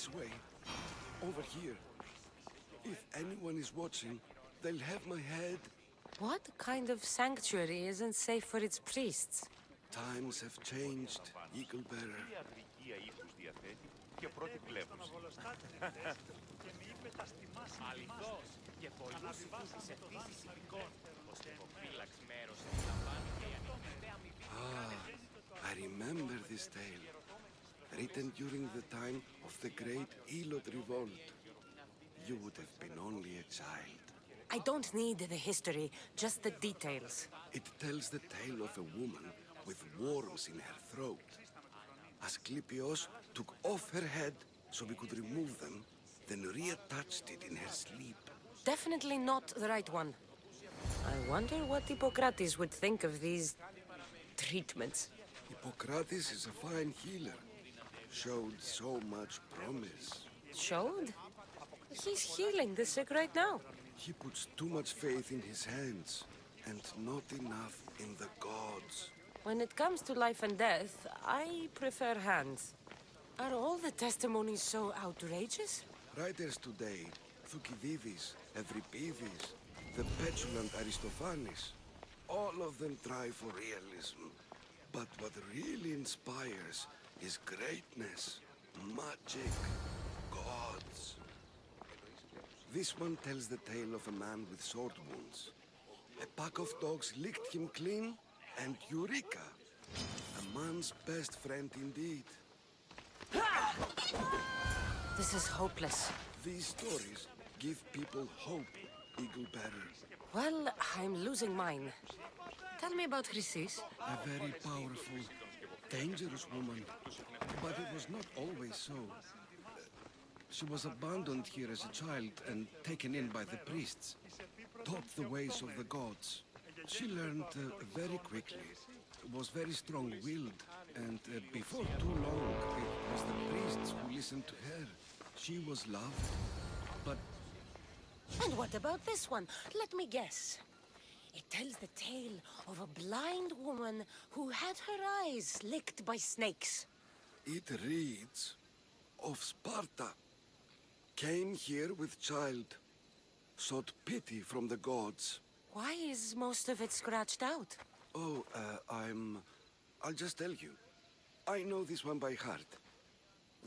This way. Over here. If anyone is watching, they'll have my head. What kind of sanctuary isn't safe for its priests? Times have changed, Eagle Bearer. I remember this tale. Written during the time of the Great Elot Revolt. You would have been only a child. I don't need the history, just the details. It tells the tale of a woman with worms in her throat. Asclepios took off her head so we could remove them, then reattached it in her sleep. Definitely not the right one. I wonder what Hippocrates would think of these treatments. Hippocrates is a fine healer. Showed so much promise. Showed? He's healing the sick right now. He puts too much faith in his hands, and not enough in the gods. When it comes to life and death, I prefer hands. Are all the testimonies so outrageous? Writers today, Thucydides, Euripides, the petulant Aristophanes, all of them try for realism. But what really inspires is greatness, magic, gods. This one tells the tale of a man with sword wounds. A pack of dogs licked him clean, and Eureka! A man's best friend indeed. This is hopeless. These stories give people hope, Eagle Bearer. Well, I'm losing mine. Tell me about Chrysis. A very powerful, dangerous woman. But it was not always so. She was abandoned here as a child and taken in by the priests. Taught the ways of the gods. She learned very quickly. Was very strong-willed. And before too long, it was the priests who listened to her. She was loved, but... And what about this one? Let me guess. It tells the tale of a blind woman who had her eyes licked by snakes. It reads of Sparta. Came here with child. Sought pity from the gods. Why is most of it scratched out? Oh, I'll just tell you. I know this one by heart.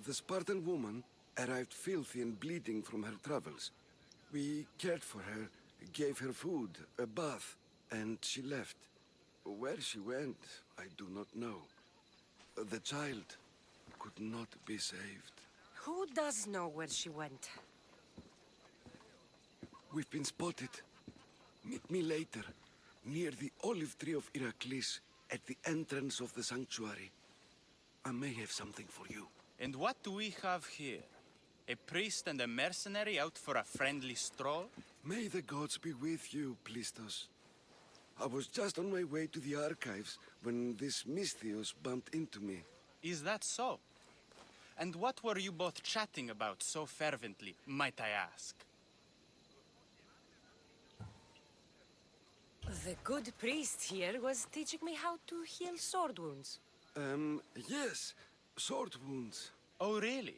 The Spartan woman arrived filthy and bleeding from her travels. We cared for her, gave her food, a bath, and she left. Where she went, I do not know. The child could not be saved. Who does know where she went? We've been spotted. Meet me later, near the olive tree of Iraklis, at the entrance of the sanctuary. I may have something for you. And what do we have here? A priest and a mercenary out for a friendly stroll? May the gods be with you, Plistos. I was just on my way to the archives when this Misthios bumped into me. Is that so? And what were you both chatting about so fervently, might I ask? The good priest here was teaching me how to heal sword wounds. Yes. Sword wounds. Oh, really?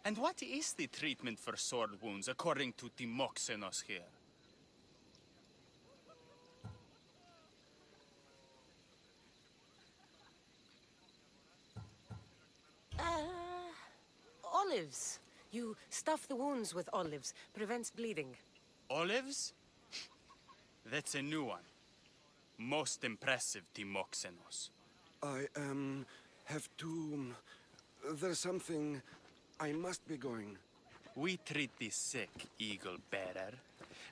And what is the treatment for sword wounds, according to Timoxenos here? Olives. You stuff the wounds with olives. Prevents bleeding. Olives? That's a new one. Most impressive, Timoxenos. I, have to... There's something... I must be going. We treat the sick, Eagle Bearer,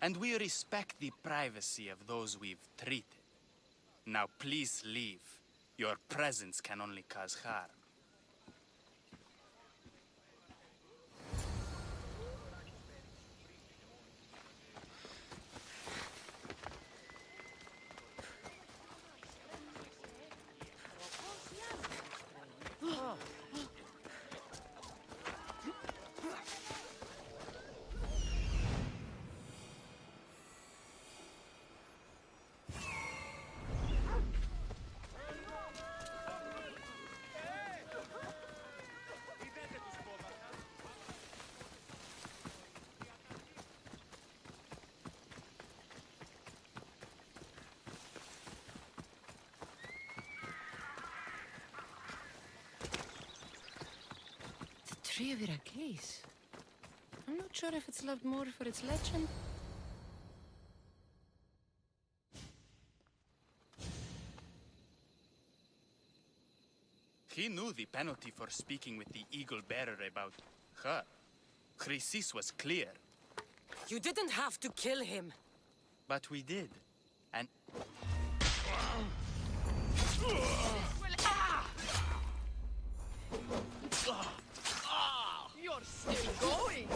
and we respect the privacy of those we've treated. Now please leave. Your presence can only cause harm. Tree of Iraklis. I'm not sure if it's loved more for its legend. He knew the penalty for speaking with the Eagle Bearer about her. Chrysis was clear. You didn't have to kill him. But we did. And You're still going!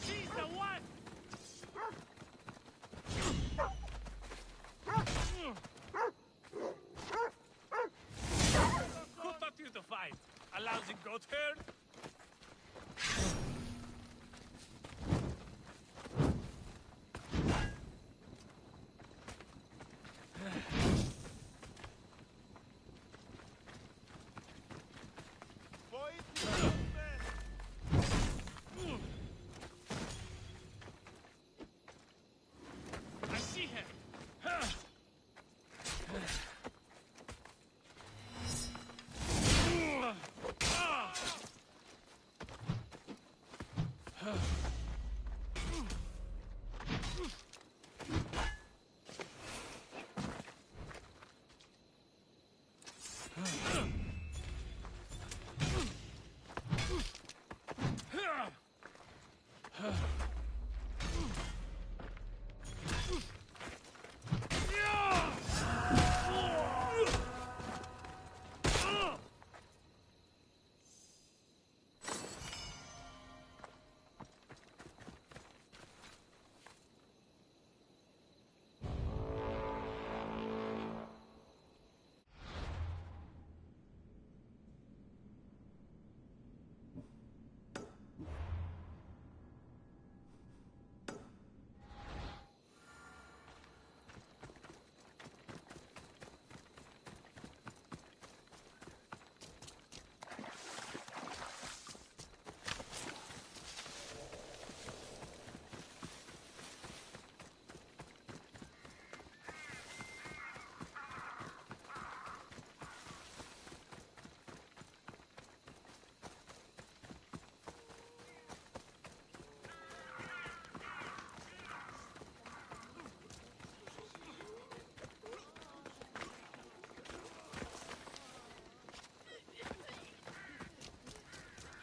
She's the one! Who taught you to fight? A lousy goat herd? I see him!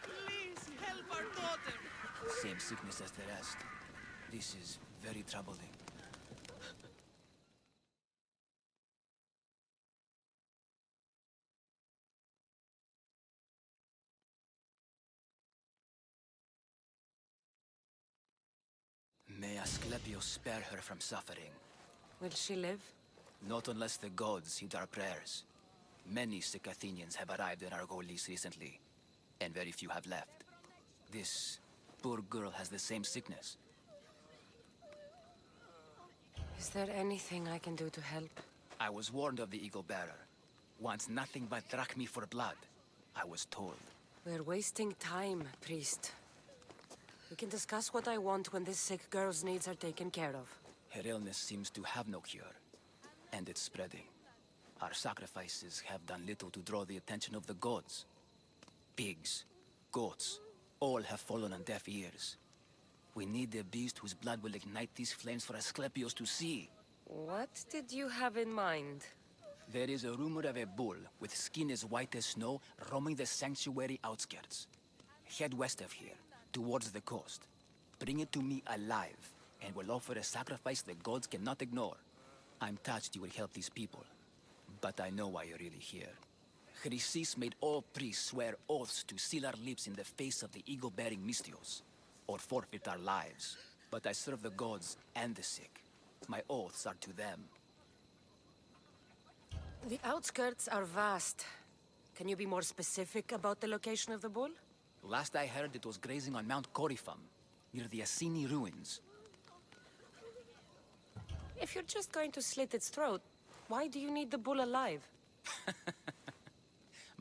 Please help our daughter! Same sickness as the rest. This is very troubling. May Asclepius spare her from suffering. Will she live? Not unless the gods heed our prayers. Many sick Athenians have arrived in Argolis recently, and very few have left. This poor girl has the same sickness. Is there anything I can do to help? I was warned of the Eagle Bearer. Wants nothing but drachmi for blood. I was told. We're wasting time, priest. We can discuss what I want when this sick girl's needs are taken care of. Her illness seems to have no cure, and it's spreading. Our sacrifices have done little to draw the attention of the gods. Pigs, goats, all have fallen on deaf ears. We need a beast whose blood will ignite these flames for Asclepius to see. What did you have in mind? There is a rumor of a bull with skin as white as snow roaming the sanctuary outskirts. Head west of here, towards the coast. bring it to me alive, and will offer a sacrifice the gods cannot ignore. I'm touched you will help these people, but I know why you're really here. Chrysis made all priests swear oaths to seal our lips in the face of the eagle-bearing Mystios, or forfeit our lives. But I serve the gods and the sick. My oaths are to them. The outskirts are vast. Can you be more specific about the location of the bull? Last I heard, it was grazing on Mount Corifum, near the Assini ruins. If you're just going to slit its throat, why do you need the bull alive?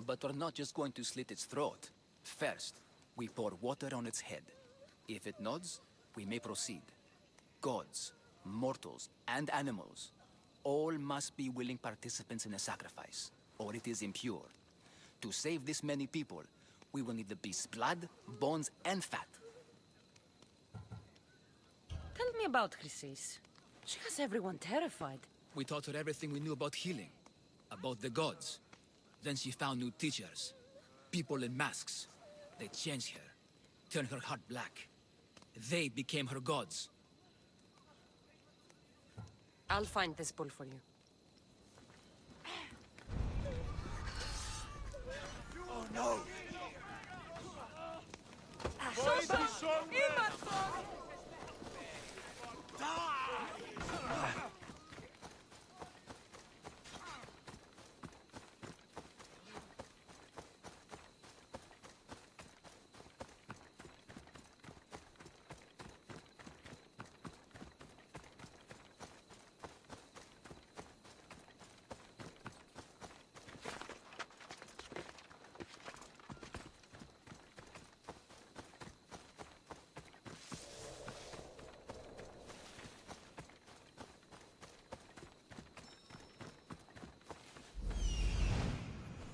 But we're not just going to slit its throat. First, we pour water on its head. If it nods, we may proceed. Gods, mortals, and animals, all must be willing participants in a sacrifice, or it is impure. To save this many people, we will need the beast's blood, bones, and fat. Tell me about Chrysis. She has everyone terrified. We taught her everything we knew about healing, about the gods. Then she found new teachers, people in masks. They changed her, turned her heart black. They became her gods. I'll find this bull for you. Oh no!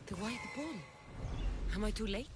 The white bull. Am I too late?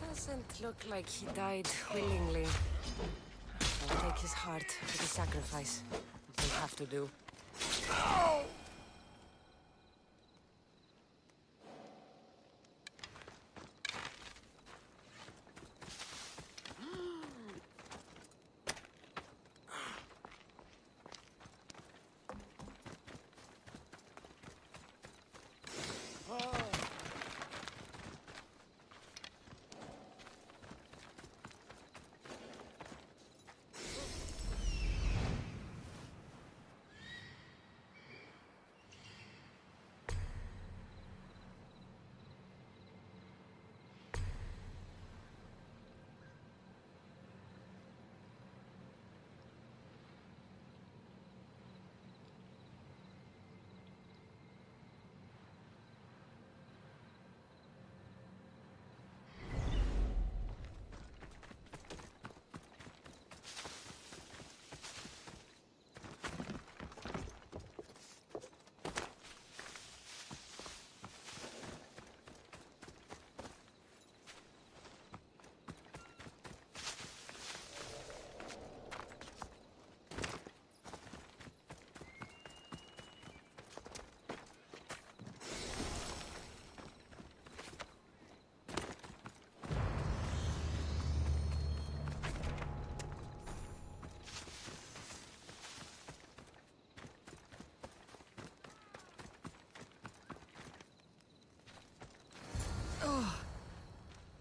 Doesn't look like he died willingly. I'll take his heart for the sacrifice. It'll have to do.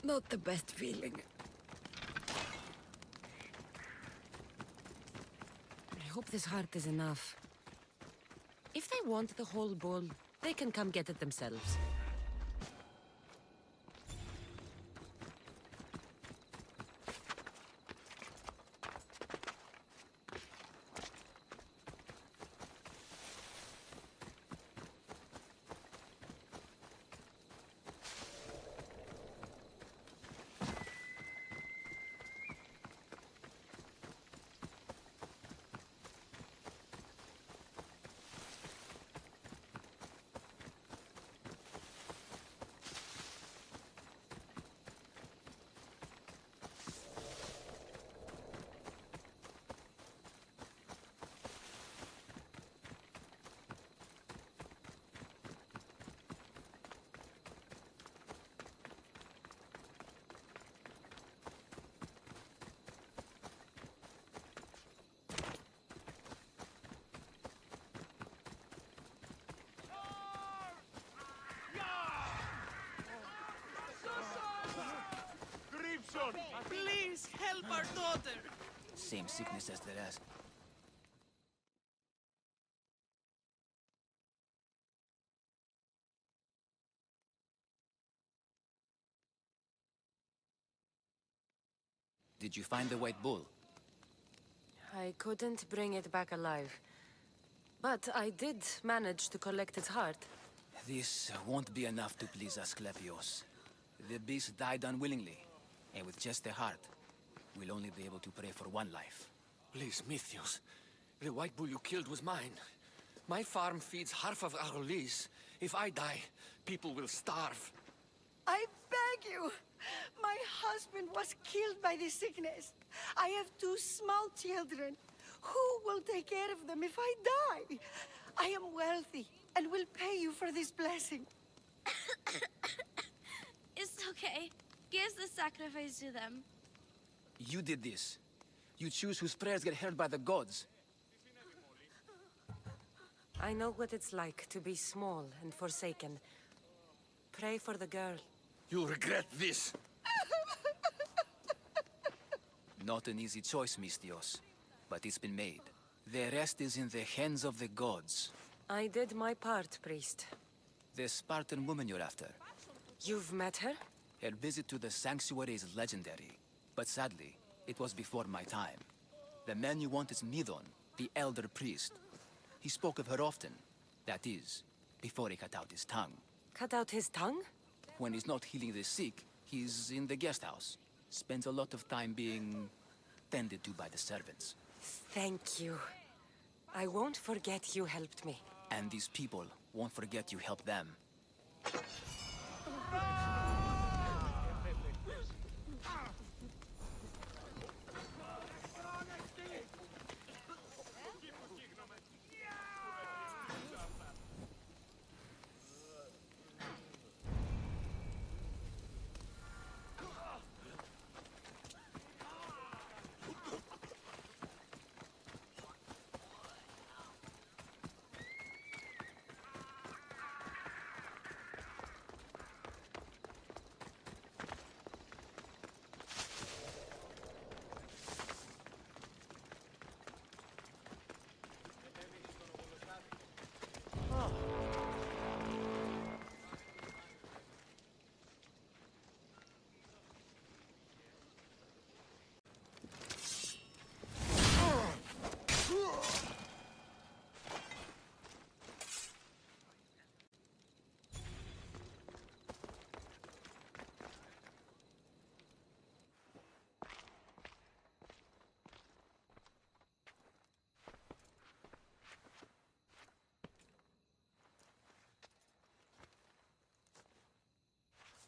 Not the best feeling. I hope this heart is enough. If they want the whole bowl, they can come get it themselves. Please help our daughter. Same sickness as the rest. Did you find the white bull? I couldn't bring it back alive. But I did manage to collect its heart. This won't be enough to please Asclepios. The beast died unwillingly, and with just a heart, we'll only be able to pray for one life. Please, Mythios. The white bull you killed was mine. My farm feeds half of our lease. If I die, people will starve. I beg you! My husband was killed by this sickness. I have two small children. Who will take care of them if I die? I am wealthy and will pay you for this blessing. It's okay. Give the sacrifice to them. You did this. You choose whose prayers get heard by the gods. I know what it's like to be small and forsaken. Pray for the girl. You'll regret this. Not an easy choice, Mystios, but it's been made. The rest is in the hands of the gods. I did my part, priest. The Spartan woman you're after. You've met her? Her visit to the sanctuary is legendary, but sadly, it was before my time. The man you want is Midon, the elder priest. He spoke of her often. That is, before he cut out his tongue. Cut out his tongue? When he's not healing the sick, he's in the guest house. Spends a lot of time being tended to by the servants. Thank you. I won't forget you helped me. And these people won't forget you helped them.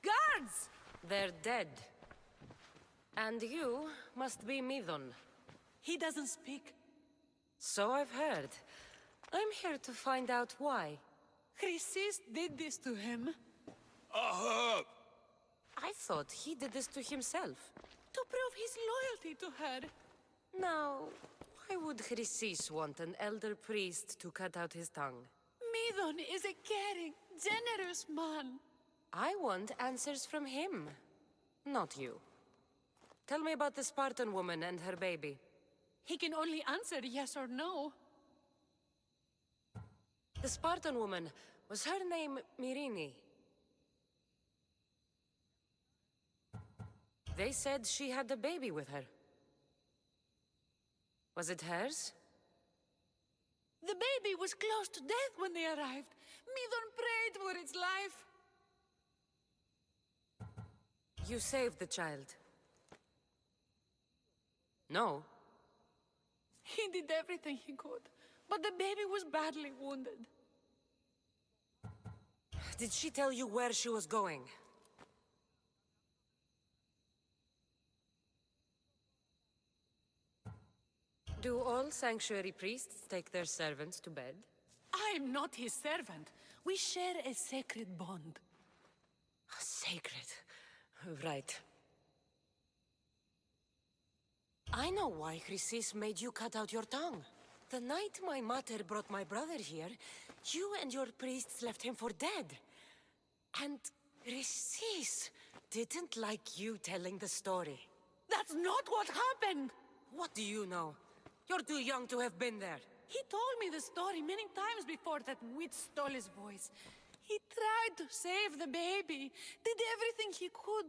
Guards! They're dead. And you must be Midon. He doesn't speak. So I've heard. I'm here to find out why. Chrysis did this to him. I thought he did this to himself. To prove his loyalty to her. Now, why would Chrysis want an elder priest to cut out his tongue? Midon is a caring, generous man. I want answers from him. Not you. Tell me about the Spartan woman and her baby. He can only answer yes or no. The Spartan woman, was her name Mirini? They said she had a baby with her. Was it hers? The baby was close to death when they arrived. Midon prayed for its life. You saved the child. No? He did everything he could, but the baby was badly wounded. Did she tell you where she was going? Do all sanctuary priests take their servants to bed? I'm not his servant. We share a sacred bond. Sacred. Right. I know why Chrysis made you cut out your tongue. The night my mother brought my brother here, you and your priests left him for dead. And Chrysis didn't like you telling the story. That's not what happened! What do you know? You're too young to have been there. He told me the story many times before that witch stole his voice. He tried to save the baby, did everything he could.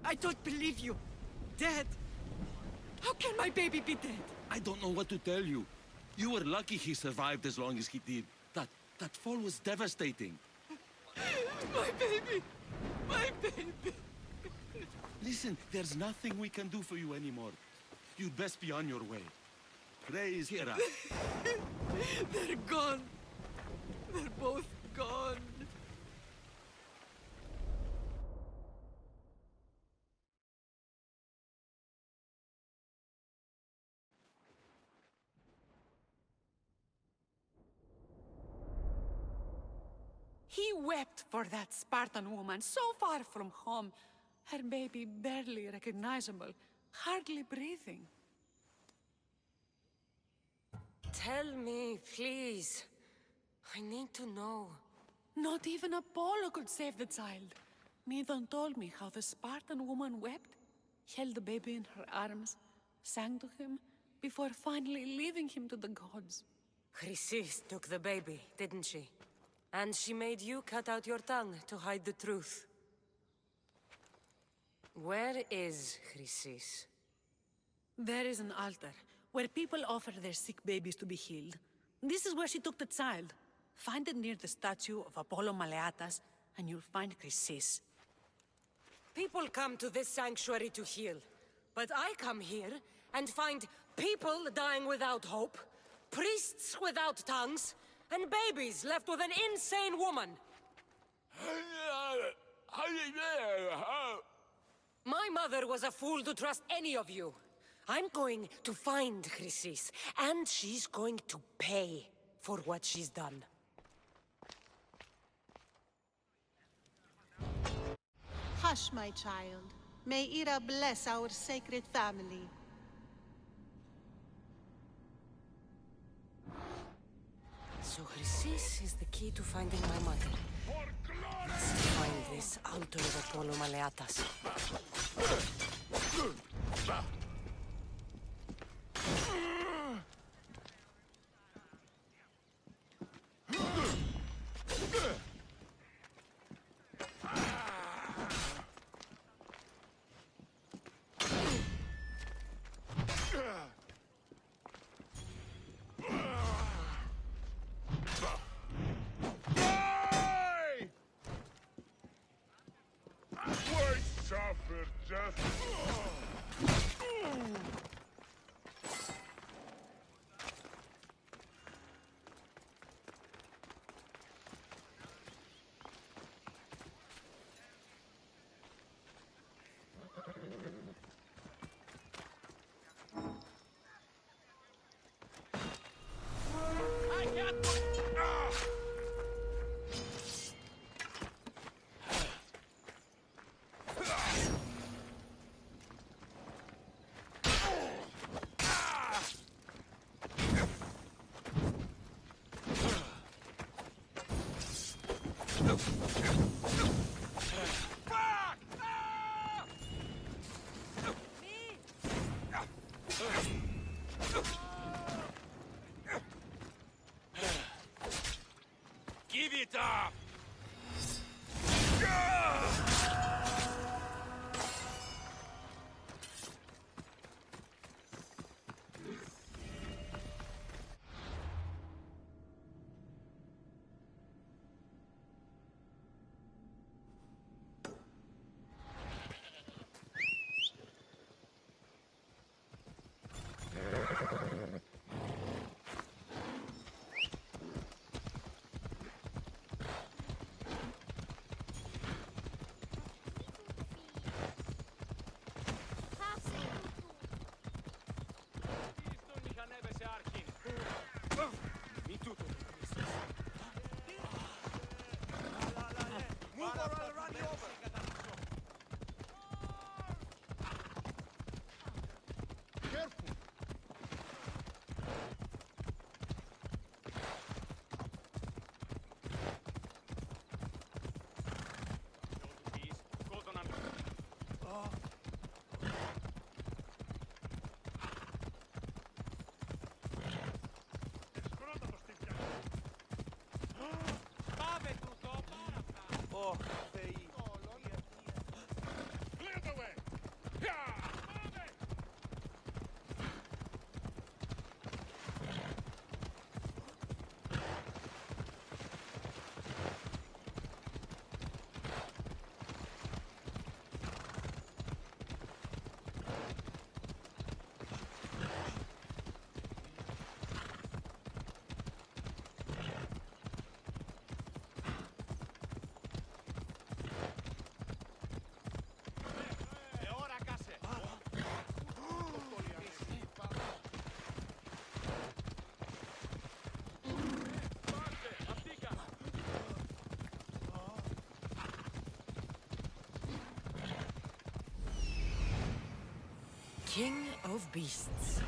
I don't believe you. Dead? How can my baby be dead? I don't know what to tell you. You were lucky he survived as long as he did. That fall was devastating. My baby! My baby! Listen, there's nothing we can do for you anymore. You'd best be on your way. Praise Hera. They're gone. They're both gone. He wept for that Spartan woman, so far from home. Her baby barely recognizable, hardly breathing. Tell me, please. I need to know. Not even Apollo could save the child. Midon told me how the Spartan woman wept, held the baby in her arms, sang to him, before finally leaving him to the gods. Chrysis took the baby, didn't she? And she made you cut out your tongue to hide the truth. Where is Chrysis? There is an altar, where people offer their sick babies to be healed. This is where she took the child. Find it near the statue of Apollo Maleatas, and you'll find Chrysis. People come to this sanctuary to heal. But I come here and find people dying without hope, priests without tongues, and babies left with an insane woman. My mother was a fool to trust any of you. I'm going to find Chrysis, and she's going to pay for what she's done. Hush, my child. May Ira bless our sacred family. So Chrysis is the key to finding my mother. Let's find this altar of Apollo Maleatas. King of Beasts.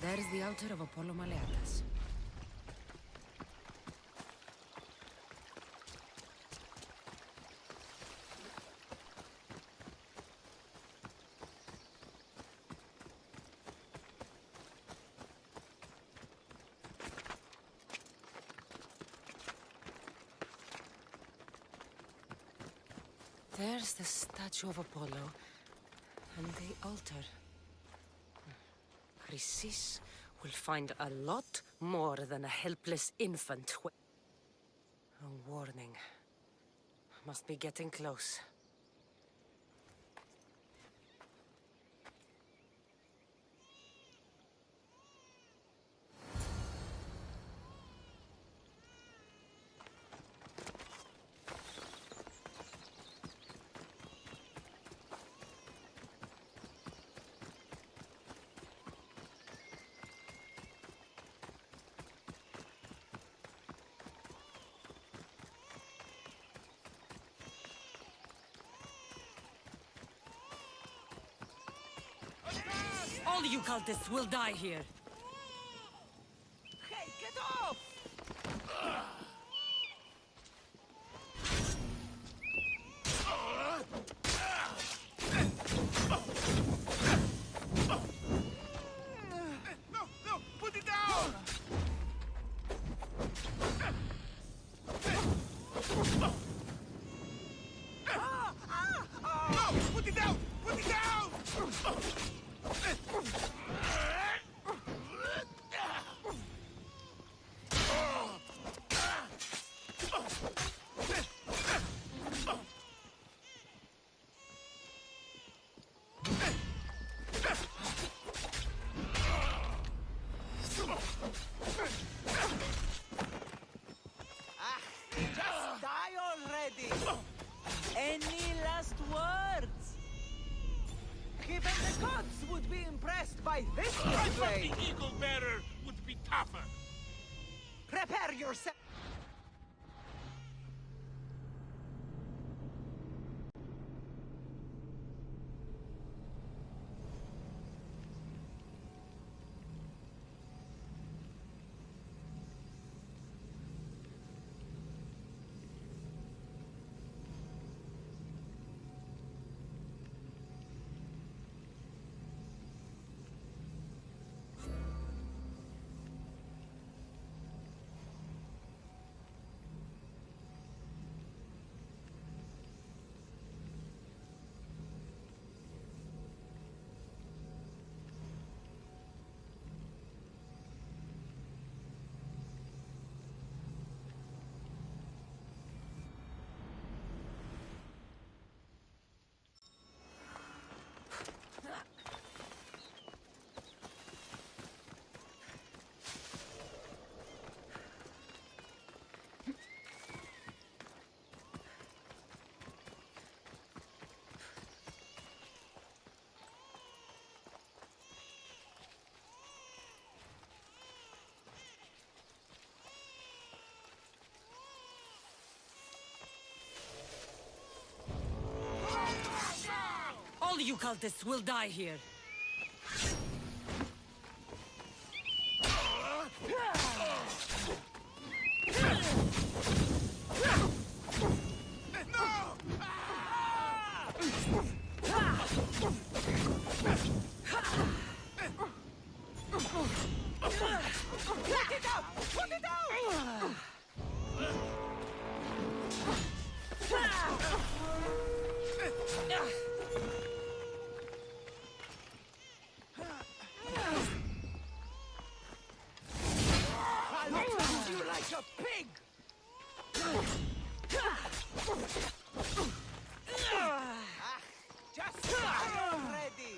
There's the altar of Apollo Maleatas. There's the statue of Apollo, and the altar. Chrysis will find a lot more than a helpless infant. A warning. Must be getting close. All you cultists will die here. Hey, get off! No, no, put it down! No, put it down! Put it down! Just die already! Any last words? Even the gods would be impressed by this display. The Eagle Bearer would be tougher. Prepare yourself. All you cultists will die here. Let it out! Put it out! I'll pound you like a pig! Just die already!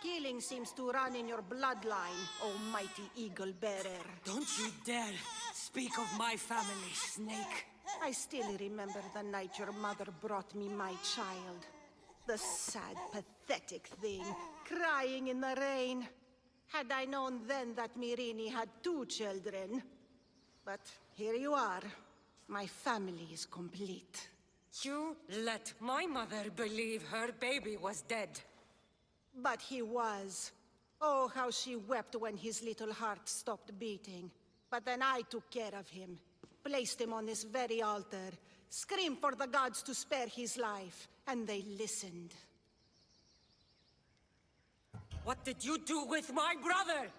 Killing seems to run in your bloodline, almighty eagle bearer. Don't you dare speak of my family, Snake. I still remember the night your mother brought me my child. The sad, pathetic thing, crying in the rain. Had I known then that Mirini had 2 children. But here you are. My family is complete. You let my mother believe her baby was dead. But he was. Oh, how she wept when his little heart stopped beating. But then I took care of him. Placed him on this very altar. Screamed for the gods to spare his life. And they listened. What did you do with my brother?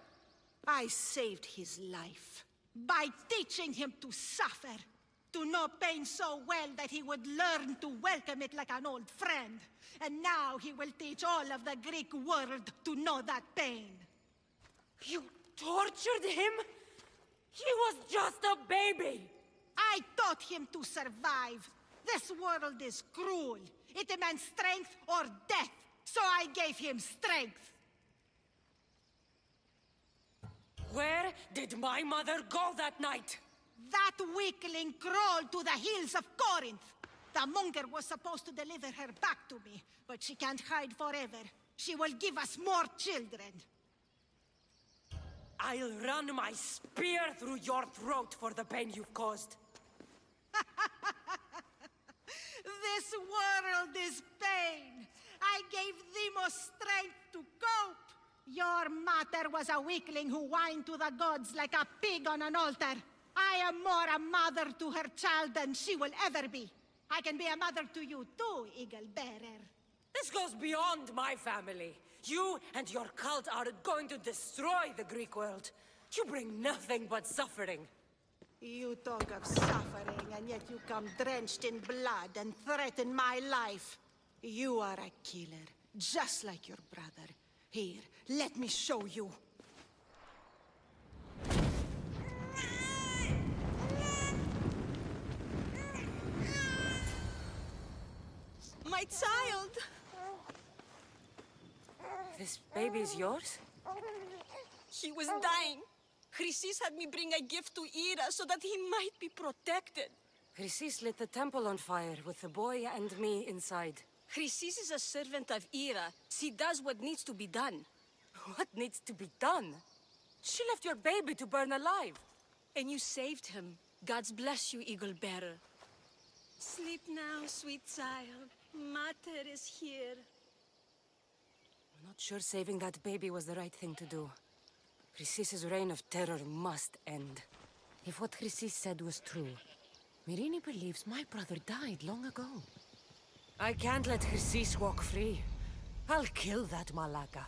I saved his life by teaching him to suffer, to know pain so well that he would learn to welcome it like an old friend. And now he will teach all of the Greek world to know that pain. You tortured him? He was just a baby! I taught him to survive. This world is cruel. It demands strength or death. So I gave him strength. Where did my mother go that night? That weakling crawled to the hills of Corinth. The monger was supposed to deliver her back to me, but she can't hide forever. She will give us more children. I'll run my spear through your throat for the pain you've caused. This world is pain. I gave Demos strength to cope. Your mater was a weakling who whined to the gods like a pig on an altar. I am more a mother to her child than she will ever be. I can be a mother to you too, Eagle Bearer. This goes beyond my family. You and your cult are going to destroy the Greek world. You bring nothing but suffering. You talk of suffering, and yet you come drenched in blood and threaten my life. You are a killer, just like your brother. Here, let me show you. My child! This baby is yours? He was dying. Chrysis had me bring a gift to Ira so that he might be protected. Chrysis lit the temple on fire with the boy and me inside. Chrysis is a servant of Ira. She does what needs to be done. What needs to be done? She left your baby to burn alive. And you saved him. God's bless you, Eagle Bearer. Sleep now, sweet child. Mater is here. I'm not sure saving that baby was the right thing to do. Chrysis' reign of terror must end. If what Chrysis said was true, Myrini believes my brother died long ago. I can't let Chrysis walk free. I'll kill that Malaka.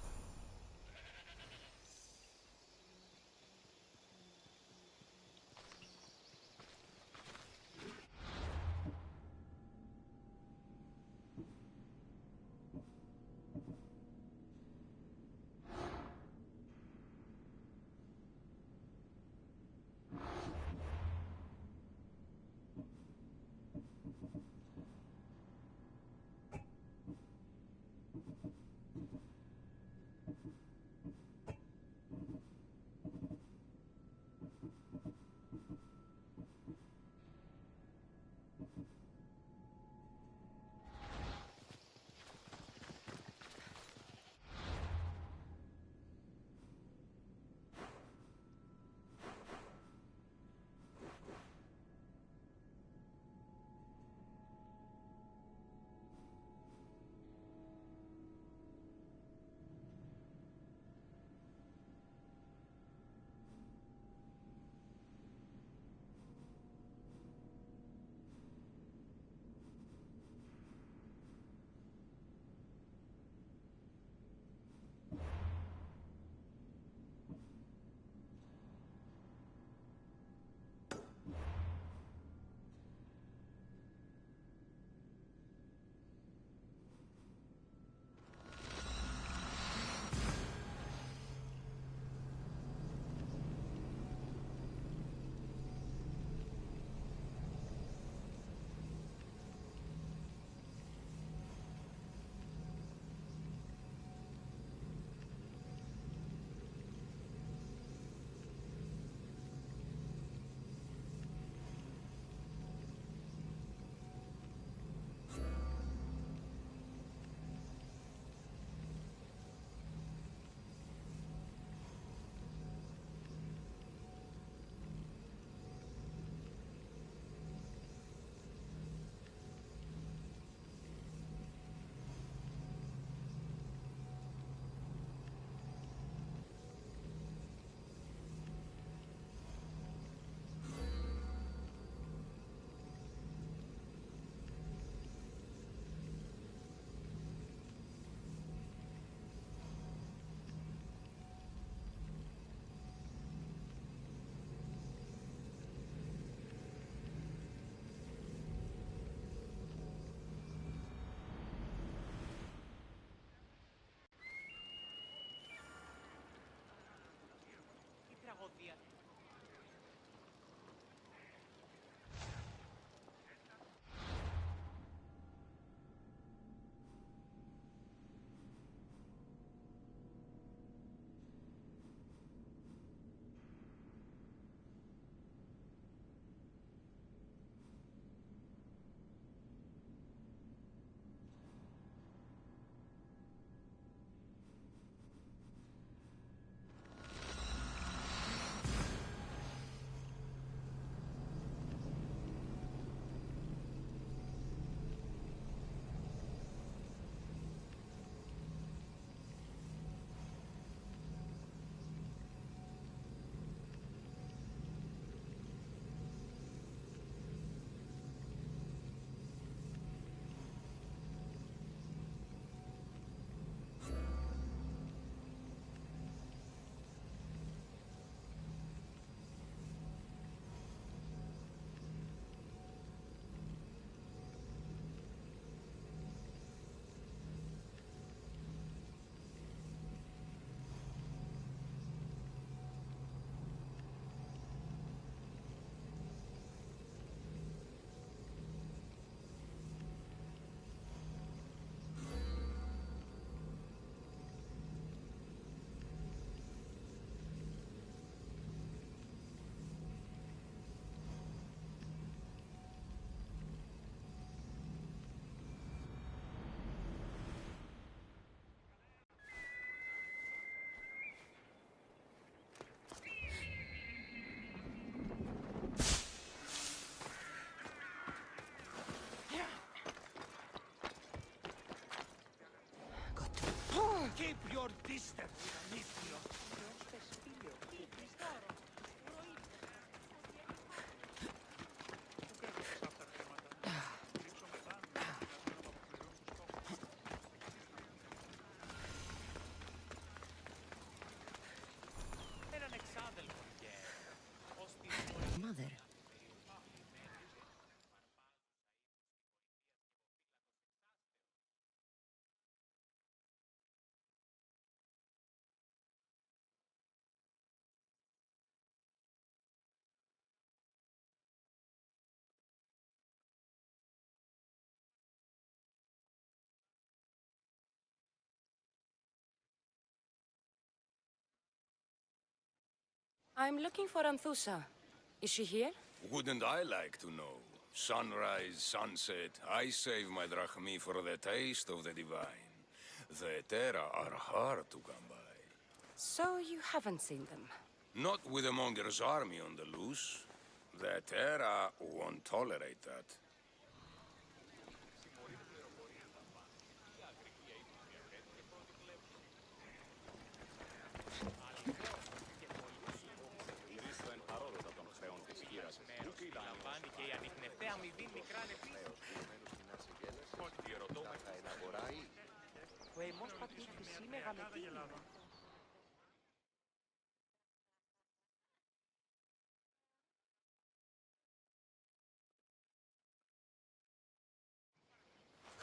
Keep your distance, Amicio. Mother. I'm looking for Anthusa. Is she here? Wouldn't I like to know? Sunrise, sunset, I save my drachmi for the taste of the divine. The Terra are hard to come by. So you haven't seen them? Not with a monger's army on the loose. The Terra won't tolerate that.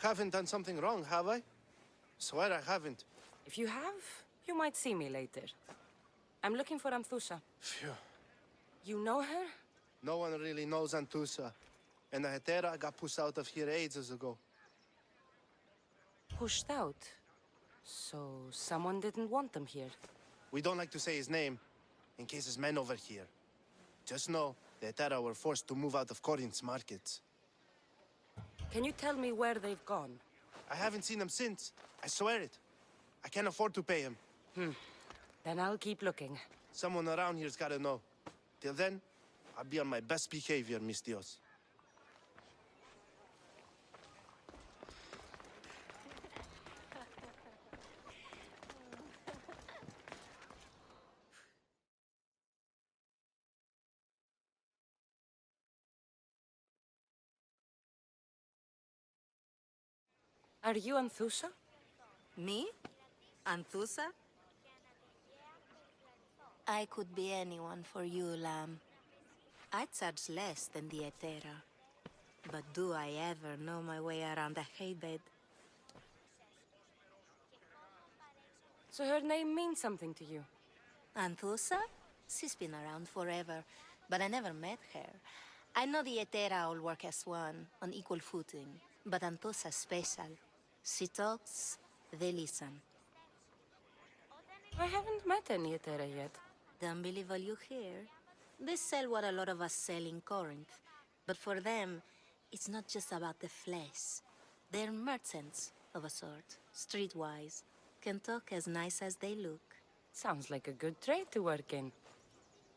Haven't done something wrong, have I? Swear I haven't. If you have, you might see me later. I'm looking for Anthusa. Phew. You know her? No one really knows Antusa. And the Hetera got pushed out of here ages ago. Pushed out? So someone didn't want them here. We don't like to say his name, in case his men over here. Just know, the Hetera were forced to move out of Corinth's markets. Can you tell me where they've gone? I haven't seen him since. I swear it. I can't afford to pay him. Then I'll keep looking. Someone around here's gotta know. Till then, I'll be on my best behavior, mis Dios. Are you Anthusa? Me? Anthusa? I could be anyone for you, Lamb. I charge less than the Etera. But do I ever know my way around a haybed? So her name means something to you? Anthusa? She's been around forever, but I never met her. I know the Etera all work as one, on equal footing, but Antosa's special. She talks, they listen. I haven't met any Etera yet. Don't believe all you hear. They sell what a lot of us sell in Corinth, but for them, it's not just about the flesh. They're merchants, of a sort, streetwise. Can talk as nice as they look. Sounds like a good trade to work in.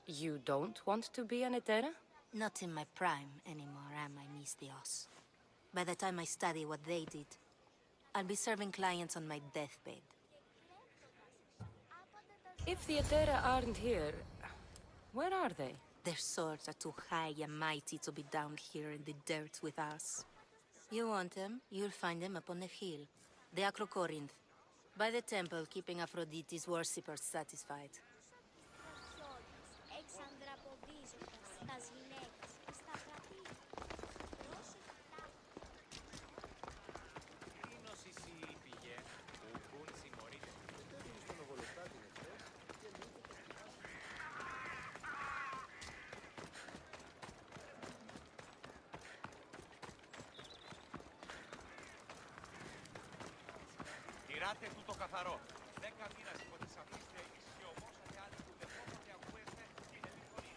You don't want to be an Etera? Not in my prime anymore, am I, Miss Dios? By the time I study what they did, I'll be serving clients on my deathbed. If the Etera aren't here, where are they? Their swords are too high and mighty to be down here in the dirt with us. You want them, you'll find them up on the hill. The Acrocorinth. By the temple, keeping Aphrodite's worshippers satisfied. Τηράτε τούτο καθαρό. 10 μήνας από τις αφήστε αίσθηση όμως, αν που δεχόμαστε ακούεστε την επιφωνή.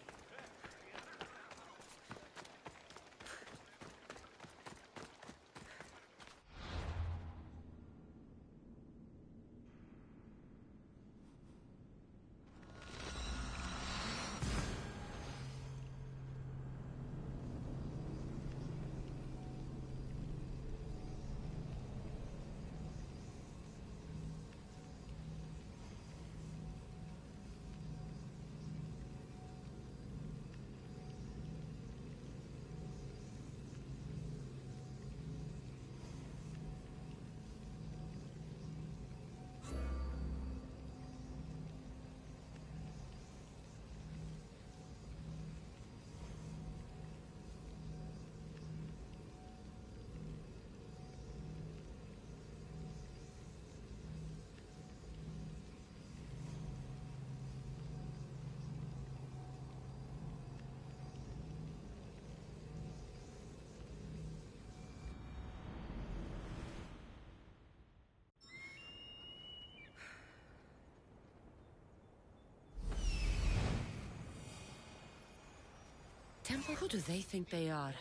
Temple, who do they think they are?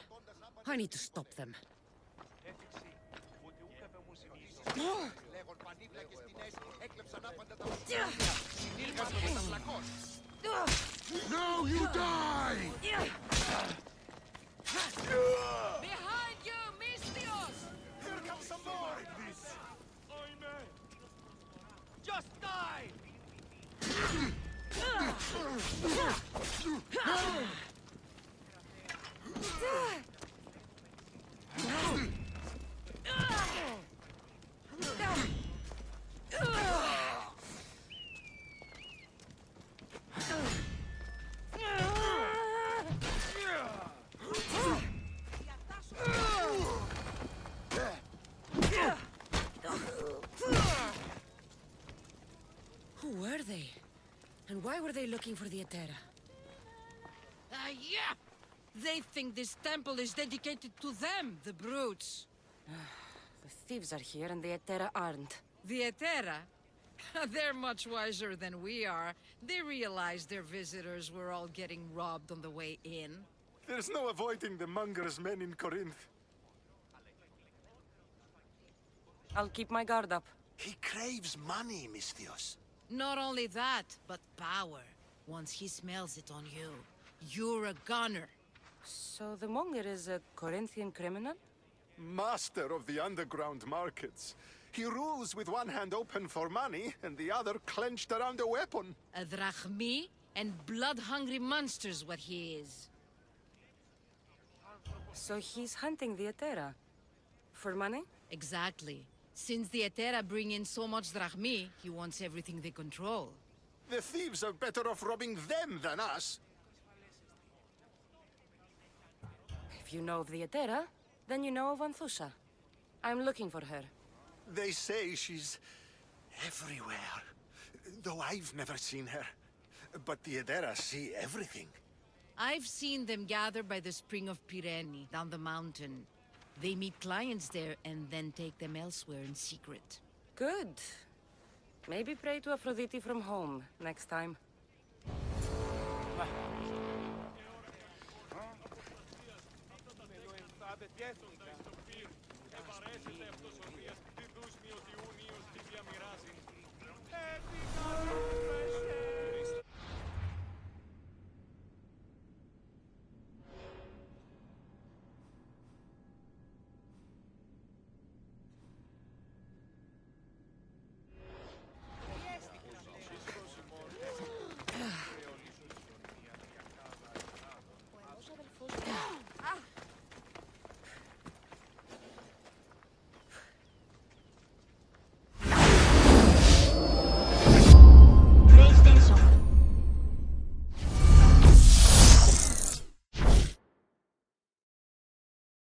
I need to stop them. No, you die! Behind you, Mystios! Here comes some more! Just die! Who were they? And why were they looking for the Etera? Yeah! They think this temple is dedicated to them, the brutes. The thieves are here and the Etera aren't. The Etera? They're much wiser than we are. They realized their visitors were all getting robbed on the way in. There's no avoiding the monger's men in Corinth. I'll keep my guard up. He craves money, Mystios. Not only that, but power. Once he smells it on you, you're a gunner. So the monger is a Corinthian criminal? Master of the underground markets. He rules with one hand open for money and the other clenched around a weapon. A drachmi and blood-hungry monster's what he is. So he's hunting the Etera? For money? Exactly. Since the Etera bring in so much drachmi, he wants everything they control. The thieves are better off robbing them than us. If you know of the Etera, then you know of Anthusha. I'm looking for her. They say she's everywhere, though I've never seen her. But the Edera see everything. I've seen them gather by the spring of Pirene, down the mountain. They meet clients there and then take them elsewhere in secret. Good. Maybe pray to Aphrodite from home next time. Έτοιμο!